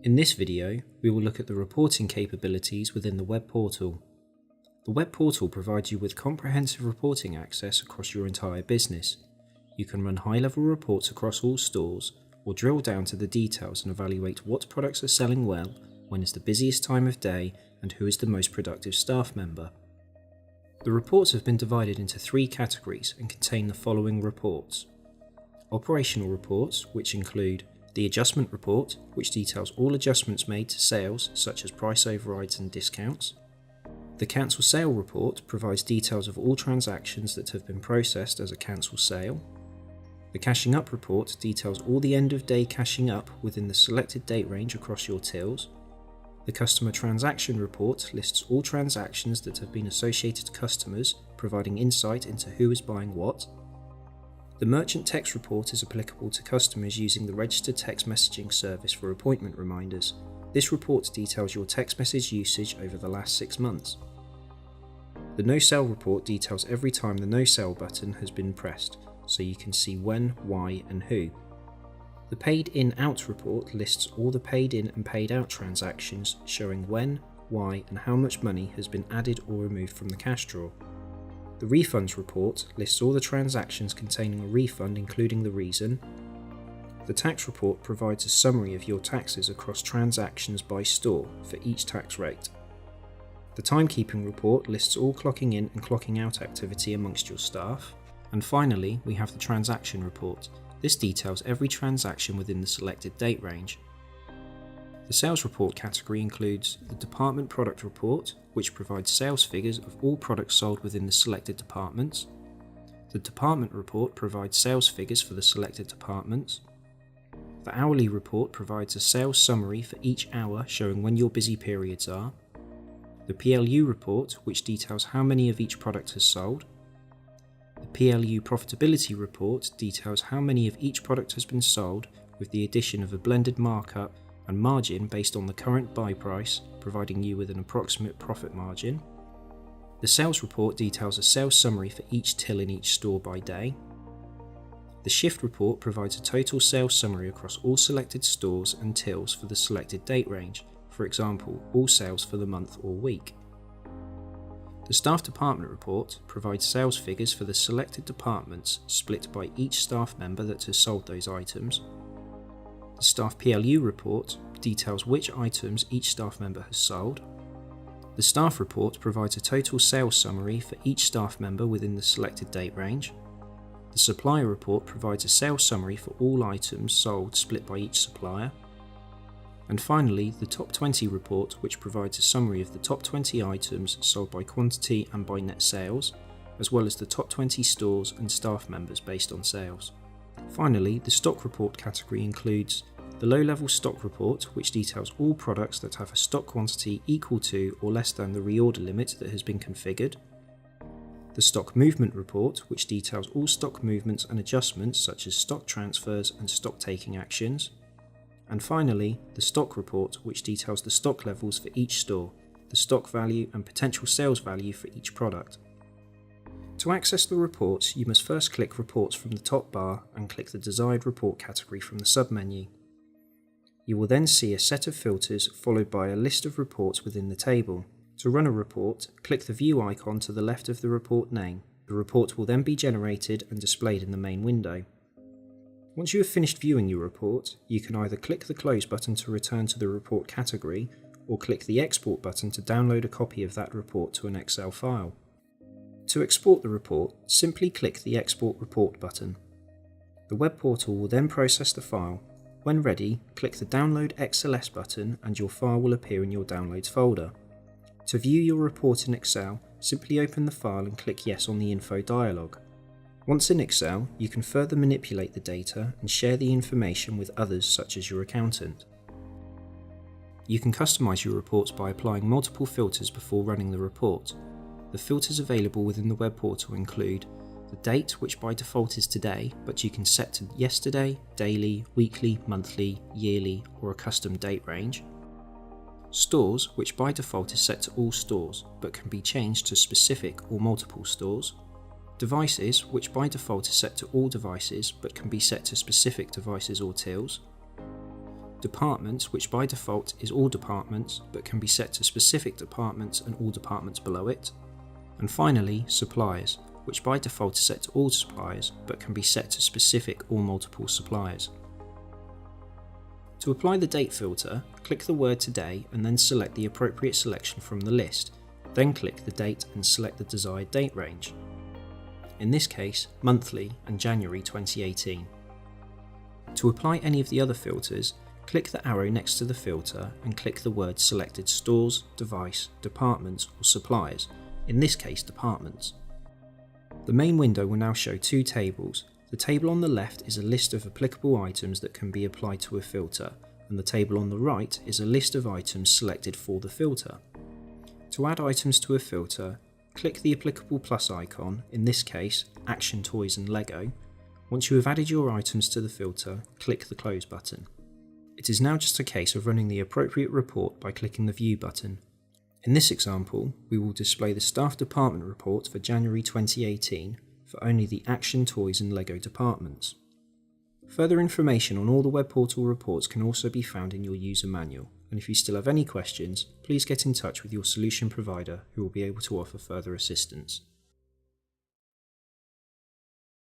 In this video, we will look at the reporting capabilities within the web portal. The web portal provides you with comprehensive reporting access across your entire business. You can run high-level reports across all stores, or drill down to the details and evaluate what products are selling well, when is the busiest time of day, and who is the most productive staff member. The reports have been divided into 3 categories and contain the following reports. Operational reports, which include the adjustment report, which details all adjustments made to sales, such as price overrides and discounts. The cancel sale report provides details of all transactions that have been processed as a cancel sale. The cashing up report details all the end of day cashing up within the selected date range across your tills. The customer transaction report lists all transactions that have been associated to customers, providing insight into who is buying what. The merchant text report is applicable to customers using the registered text messaging service for appointment reminders. This report details your text message usage over the last 6 months. The no sale report details every time the no sale button has been pressed, so you can see when, why, and who. The paid in out report lists all the paid in and paid out transactions, showing when, why, and how much money has been added or removed from the cash drawer. The refunds report lists all the transactions containing a refund, including the reason. The tax report provides a summary of your taxes across transactions by store for each tax rate. The timekeeping report lists all clocking in and clocking out activity amongst your staff. And finally, we have the transaction report. This details every transaction within the selected date range. The sales report category includes the department product report, which provides sales figures of all products sold within the selected departments. The department report provides sales figures for the selected departments. The hourly report provides a sales summary for each hour, showing when your busy periods are. The PLU report, which details how many of each product has sold. The PLU profitability report details how many of each product has been sold, with the addition of a blended markup and margin based on the current buy price, providing you with an approximate profit margin. The sales report details a sales summary for each till in each store by day. The shift report provides a total sales summary across all selected stores and tills for the selected date range, for example, all sales for the month or week. The staff department report provides sales figures for the selected departments split by each staff member that has sold those items. The staff PLU report details which items each staff member has sold. The staff report provides a total sales summary for each staff member within the selected date range. The supplier report provides a sales summary for all items sold split by each supplier. And finally, the top 20 report, which provides a summary of the top 20 items sold by quantity and by net sales, as well as the top 20 stores and staff members based on sales. Finally, the stock report category includes the low-level stock report, which details all products that have a stock quantity equal to or less than the reorder limit that has been configured. The stock movement report, which details all stock movements and adjustments such as stock transfers and stock taking actions. And finally, the stock report, which details the stock levels for each store, the stock value and potential sales value for each product. To access the reports, you must first click Reports from the top bar and click the desired report category from the submenu. You will then see a set of filters followed by a list of reports within the table. To run a report, click the View icon to the left of the report name. The report will then be generated and displayed in the main window. Once you have finished viewing your report, you can either click the Close button to return to the report category, or click the Export button to download a copy of that report to an Excel file. To export the report, simply click the Export Report button. The web portal will then process the file. When ready, click the Download XLS button and your file will appear in your Downloads folder. To view your report in Excel, simply open the file and click Yes on the Info dialog. Once in Excel, you can further manipulate the data and share the information with others such as your accountant. You can customize your reports by applying multiple filters before running the report. The filters available within the web portal include the date, which by default is today, but you can set to yesterday, daily, weekly, monthly, yearly, or a custom date range. Stores, which by default is set to all stores, but can be changed to specific or multiple stores. Devices, which by default is set to all devices, but can be set to specific devices or tills. Departments, which by default is all departments but can be set to specific departments and all departments below it. And finally, suppliers, which by default is set to all suppliers but can be set to specific or multiple suppliers. To apply the date filter, click the word today and then select the appropriate selection from the list. Then click the date and select the desired date range. In this case, monthly and January 2018. To apply any of the other filters, click the arrow next to the filter and click the word selected stores, device, departments or suppliers, in this case departments. The main window will now show two tables. The table on the left is a list of applicable items that can be applied to a filter, and the table on the right is a list of items selected for the filter. To add items to a filter, click the applicable plus icon, in this case Action Toys and Lego. Once you have added your items to the filter, click the close button. It is now just a case of running the appropriate report by clicking the View button. In this example, we will display the Staff Department report for January 2018 for only the Action Toys and Lego departments. Further information on all the web portal reports can also be found in your user manual, and if you still have any questions, please get in touch with your solution provider who will be able to offer further assistance.